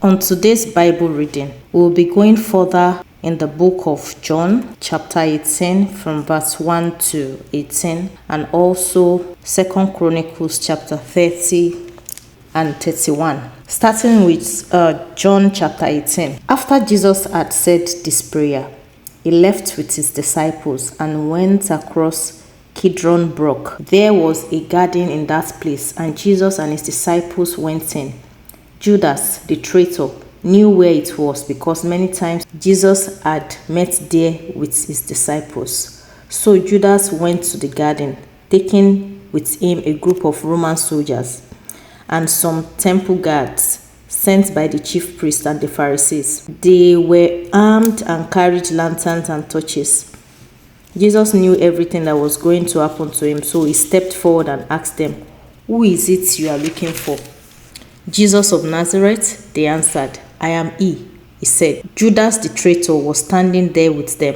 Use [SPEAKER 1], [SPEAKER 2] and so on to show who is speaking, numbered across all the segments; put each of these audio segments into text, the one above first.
[SPEAKER 1] On today's Bible reading, we'll be going further in the book of John, chapter 18, from verse 1 to 18, and also 2 Chronicles, chapter 30 and 31. Starting with John chapter 18. After Jesus had said this prayer, he left with his disciples and went across Kidron Brook. There was a garden in that place, and Jesus and his disciples went in. Judas, the traitor, knew where it was because many times Jesus had met there with his disciples. So Judas went to the garden, taking with him a group of Roman soldiers and some temple guards sent by the chief priests and the Pharisees. They were armed and carried lanterns and torches. Jesus knew everything that was going to happen to him, so he stepped forward and asked them, "Who is it you are looking for?" "Jesus of Nazareth," they answered. "I am he," he said. Judas the traitor was standing there with them.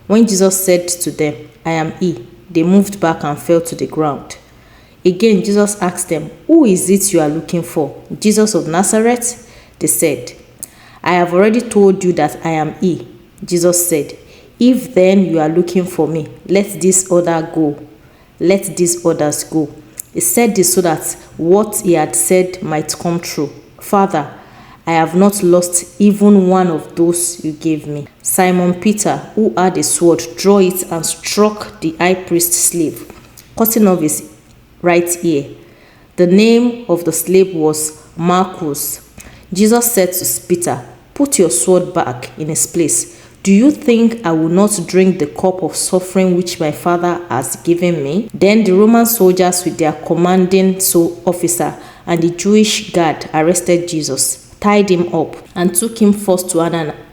[SPEAKER 1] When Jesus said to them, "I am he," they moved back and fell to the ground. Again, Jesus asked them, "Who is it you are looking for?" "Jesus of Nazareth," they said. "I have already told you that I am he." Jesus said, "If then you are looking for me, let these others go. Let these others go." He said this so that what he had said might come true. "Father, I have not lost even one of those you gave me." Simon Peter, who had a sword, drew it and struck the high priest's slave, cutting off his right ear. The name of the slave was Malchus. Jesus said to Peter, "Put your sword back in its place. Do you think I will not drink the cup of suffering which my Father has given me?" Then the Roman soldiers with their commanding officer and the Jewish guard arrested Jesus, tied him up, and took him first to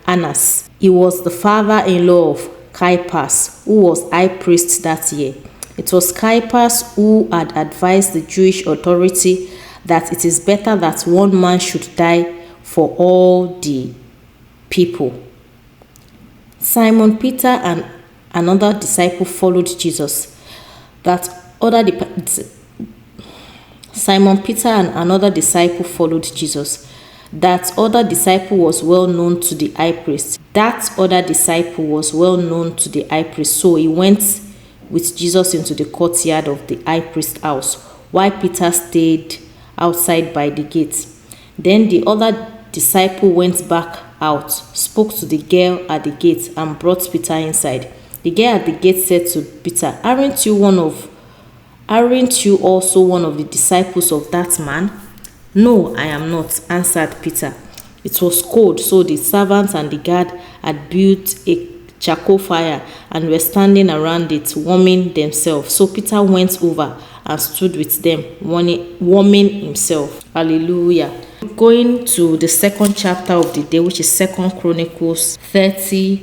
[SPEAKER 1] Annas. He was the father-in-law of Caiaphas, who was high priest that year. It was Caiaphas who had advised the Jewish authority that it is better that one man should die for all the people. Simon Peter and another disciple followed Jesus. Simon Peter and another disciple followed Jesus. That other disciple was well known to the high priest. So he went with Jesus into the courtyard of the high priest's house, while Peter stayed outside by the gate. Then the other disciple went back out, spoke to the girl at the gate, and brought Peter inside. The girl at the gate said to Peter, Aren't you also one of the disciples of that man?" "No, I am not," answered Peter. It was cold, so the servants and the guard had built a charcoal fire and were standing around it, warming themselves. So Peter went over and stood with them, warming himself. Hallelujah. Going to the second chapter of the day, which is 2 Chronicles 30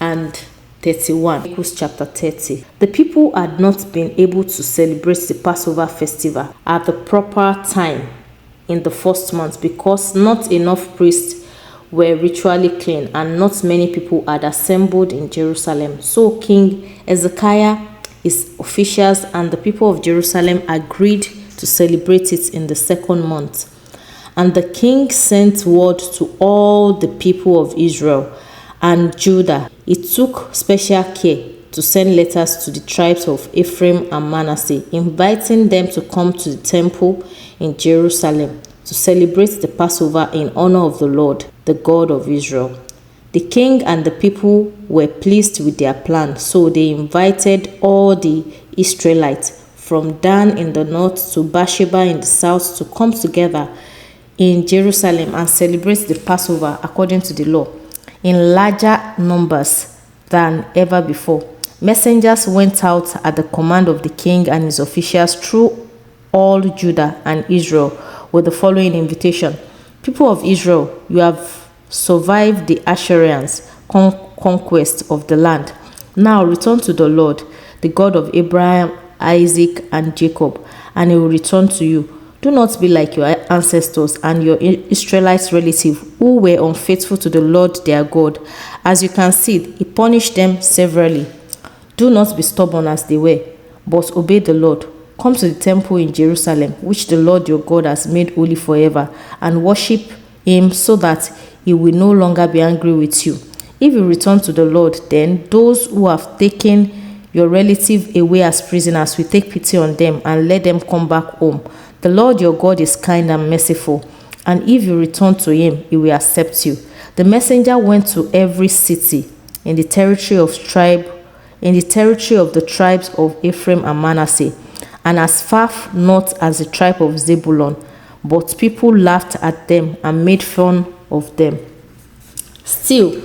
[SPEAKER 1] and 31. Chronicles chapter 30. The people had not been able to celebrate the Passover festival at the proper time in the first month because not enough priests were ritually clean and not many people had assembled in Jerusalem. So King Hezekiah, his officials, and the people of Jerusalem agreed to celebrate it in the second month. And the king sent word to all the people of Israel and Judah. He took special care to send letters to the tribes of Ephraim and Manasseh, inviting them to come to the temple in Jerusalem to celebrate the Passover in honor of the Lord, the God of Israel. The king and the people were pleased with their plan, so they invited all the Israelites from Dan in the north to Beersheba in the south to come together in Jerusalem and celebrate the Passover according to the law, in larger numbers than ever before. Messengers went out at the command of the king and his officials through all Judah and Israel with the following invitation: "People of Israel, you have survived the Assyrians' conquest of the land. Now return to the Lord, the God of Abraham, Isaac, and Jacob, and he will return to you. Do not be like your ancestors and your Israelite relatives who were unfaithful to the Lord their God. As you can see, he punished them severely. Do not be stubborn as they were, but obey the Lord. Come to the temple in Jerusalem, which the Lord your God has made holy forever, and worship him so that he will no longer be angry with you. If you return to the Lord, then those who have taken your relative away as prisoners will take pity on them and let them come back home. The Lord your God is kind and merciful, and if you return to him, he will accept you. The messenger went to every city in the territory of the tribes of Ephraim and Manasseh, and as far north as the tribe of Zebulun, but people laughed at them and made fun of them. Still,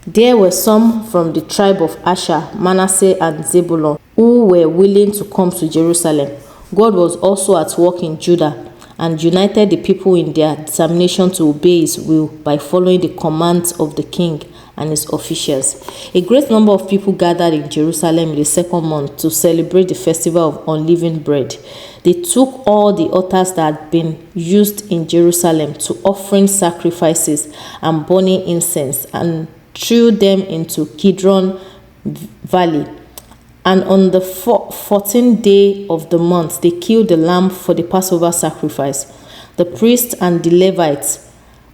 [SPEAKER 1] there were some from the tribe of Asher, Manasseh, and Zebulun who were willing to come to Jerusalem. God was also at work in Judah and united the people in their determination to obey his will by following the commands of the king and his officials. A great number of people gathered in Jerusalem in the second month to celebrate the festival of unleavened bread. They took all the altars that had been used in Jerusalem to offering sacrifices and burning incense and threw them into Kidron Valley. And on the 14th day of the month, they killed the lamb for the Passover sacrifice. The priests and the Levites,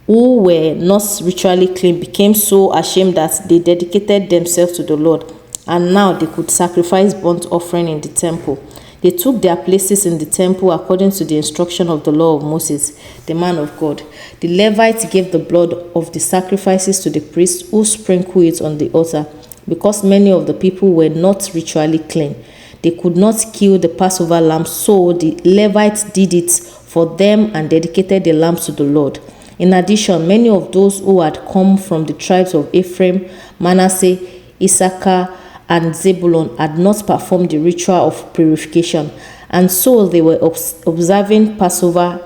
[SPEAKER 1] who were not ritually clean, became so ashamed that they dedicated themselves to the Lord, and now they could sacrifice burnt offering in the temple. They took their places in the temple according to the instruction of the law of Moses, the man of God. The Levites gave the blood of the sacrifices to the priests, who sprinkled it on the altar. Because many of the people were not ritually clean, they could not kill the Passover lamb, so the Levites did it for them and dedicated the lambs to the Lord. In addition, many of those who had come from the tribes of Ephraim, Manasseh, Issachar, and Zebulun had not performed the ritual of purification, and so they were observing Passover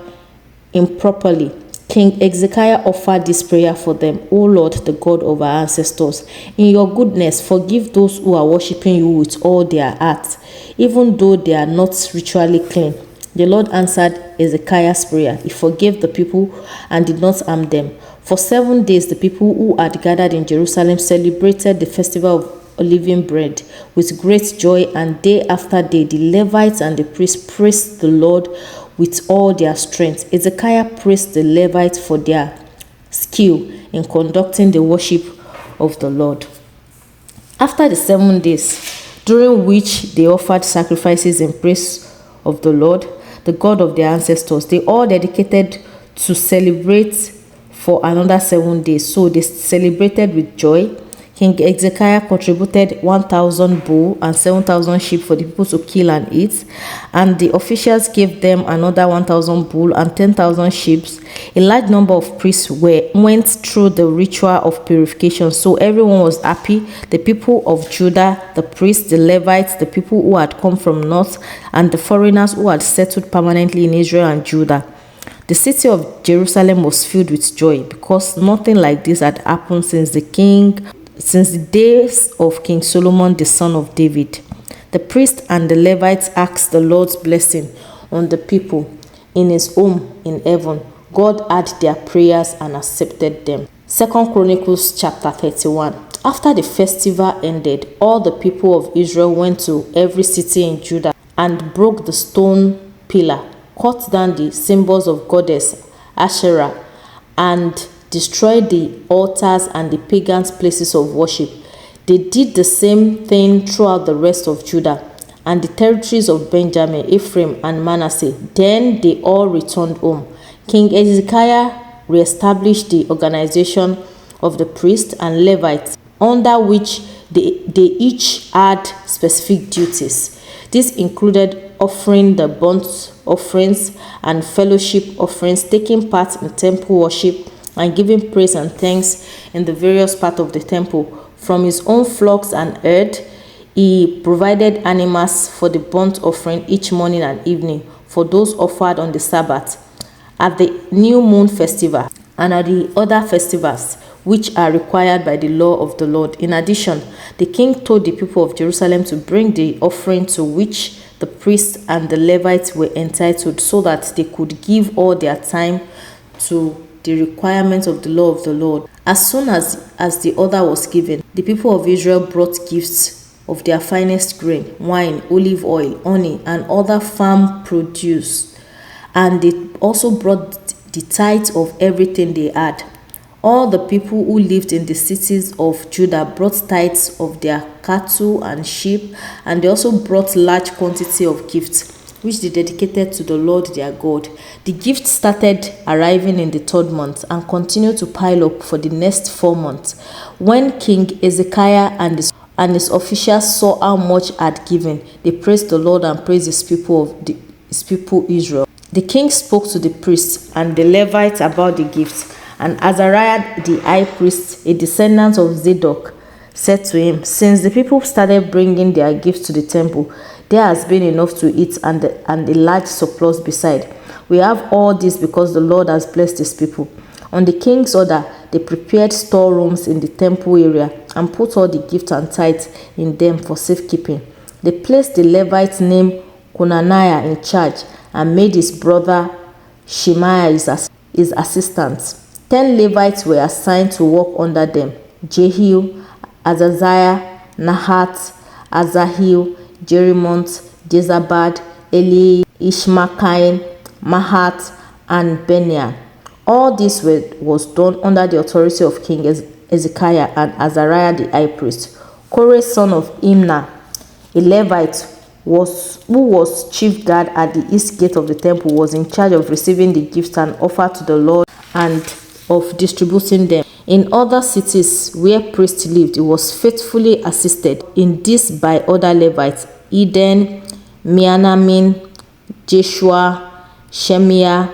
[SPEAKER 1] improperly. King Hezekiah offered this prayer for them. O Lord, the God of our ancestors, in your goodness, forgive those who are worshiping you with all their hearts, even though they are not ritually clean. The Lord answered Hezekiah's prayer. He forgave the people and did not harm them. For 7 days, the people who had gathered in Jerusalem celebrated the festival of unleavened bread with great joy, and day after day, the Levites and the priests praised the Lord with all their strength. Hezekiah praised the Levites for their skill in conducting the worship of the Lord. After the 7 days, during which they offered sacrifices in praise of the Lord, the God of their ancestors, they all dedicated to celebrate for another 7 days. So they celebrated with joy. King Hezekiah contributed 1,000 bulls and 7,000 sheep for the people to kill and eat, and the officials gave them another 1,000 bulls and 10,000 sheep. A large number of priests went through the ritual of purification, so everyone was happy. The people of Judah, the priests, the Levites, the people who had come from north, and the foreigners who had settled permanently in Israel and Judah. The city of Jerusalem was filled with joy because nothing like this had happened since the days of King Solomon, the son of David. The priests and the Levites asked the Lord's blessing on the people in his home in heaven. God heard their prayers and accepted them. 2 Chronicles chapter 31. After the festival ended, all the people of Israel went to every city in Judah and broke the stone pillar, cut down the symbols of goddess Asherah, and destroyed the altars and the pagans' places of worship. They did the same thing throughout the rest of Judah and the territories of Benjamin, Ephraim, and Manasseh. Then they all returned home. King Hezekiah reestablished the organization of the priests and Levites, under which they each had specific duties. This included offering the burnt offerings and fellowship offerings, taking part in temple worship, and giving praise and thanks in the various parts of the temple. From his own flocks and herd, he provided animals for the burnt offering each morning and evening for those offered on the Sabbath, at the new moon festival, and at the other festivals which are required by the law of the Lord. In addition, the king told the people of Jerusalem to bring the offering to which the priests and the Levites were entitled, so that they could give all their time to the requirements of the law of the Lord. As soon as the order was given, the people of Israel brought gifts of their finest grain, wine, olive oil, honey, and other farm produce, and they also brought the tithe of everything they had. All the people who lived in the cities of Judah brought tithes of their cattle and sheep, and they also brought large quantity of gifts, which they dedicated to the Lord their God. The gifts started arriving in the 3rd month and continued to pile up for the next 4 months. When King Hezekiah and his officials saw how much had given, they praised the Lord and praised his people Israel. The king spoke to the priests and the Levites about the gifts, and Azariah the high priest, a descendant of Zadok, said to him, "Since the people started bringing their gifts to the temple, there has been enough to eat and a large surplus beside. We have all this because the Lord has blessed his people." On the king's order, they prepared storerooms in the temple area and put all the gifts and tithes in them for safekeeping. They placed the Levite named Conaniah in charge and made his brother Shemaiah his assistant. 10 Levites were assigned to work under them: Jehiel, Azaziah, Nahat, Asahel, Jerimoth, Jezabad, Eli, Ishmael, Mahat, and Benaiah. All this was done under the authority of King Hezekiah and Azariah the high priest. Korah, son of Imnah, a Levite, who was chief guard at the east gate of the temple, was in charge of receiving the gifts and offered to the Lord and of distributing them. In other cities where priests lived, he was faithfully assisted in this by other Levites: Eden, Mianamin, Jeshua, Shemiah,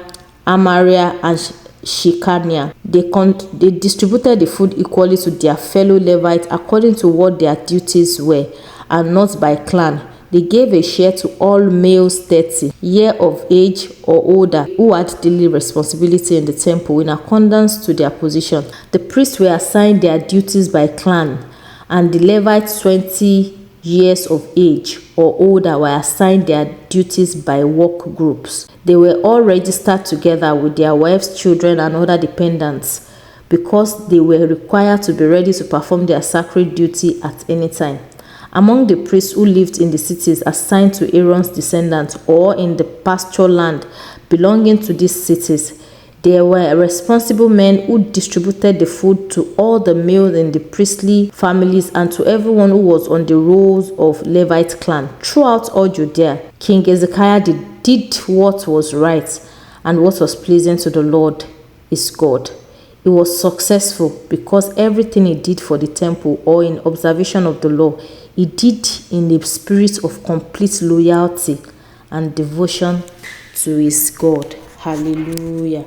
[SPEAKER 1] Amariah, and Shekaniah. They distributed the food equally to their fellow Levites according to what their duties were, and not by clan. They gave a share to all males 30 years of age or older who had daily responsibility in the temple in accordance to their position. The priests were assigned their duties by clan, and the Levites 20 years of age or older were assigned their duties by work groups. They were all registered together with their wives, children, and other dependents because they were required to be ready to perform their sacred duty at any time. Among the priests who lived in the cities assigned to Aaron's descendants or in the pasture land belonging to these cities, there were responsible men who distributed the food to all the males in the priestly families and to everyone who was on the rolls of Levite clan. Throughout all Judea, King Hezekiah did what was right and what was pleasing to the Lord his God. He was successful because everything he did for the temple or in observation of the law, he did in a spirit of complete loyalty and devotion to his God. Hallelujah.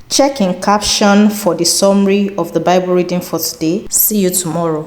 [SPEAKER 1] Check in caption for the summary of the Bible reading for today. See you tomorrow.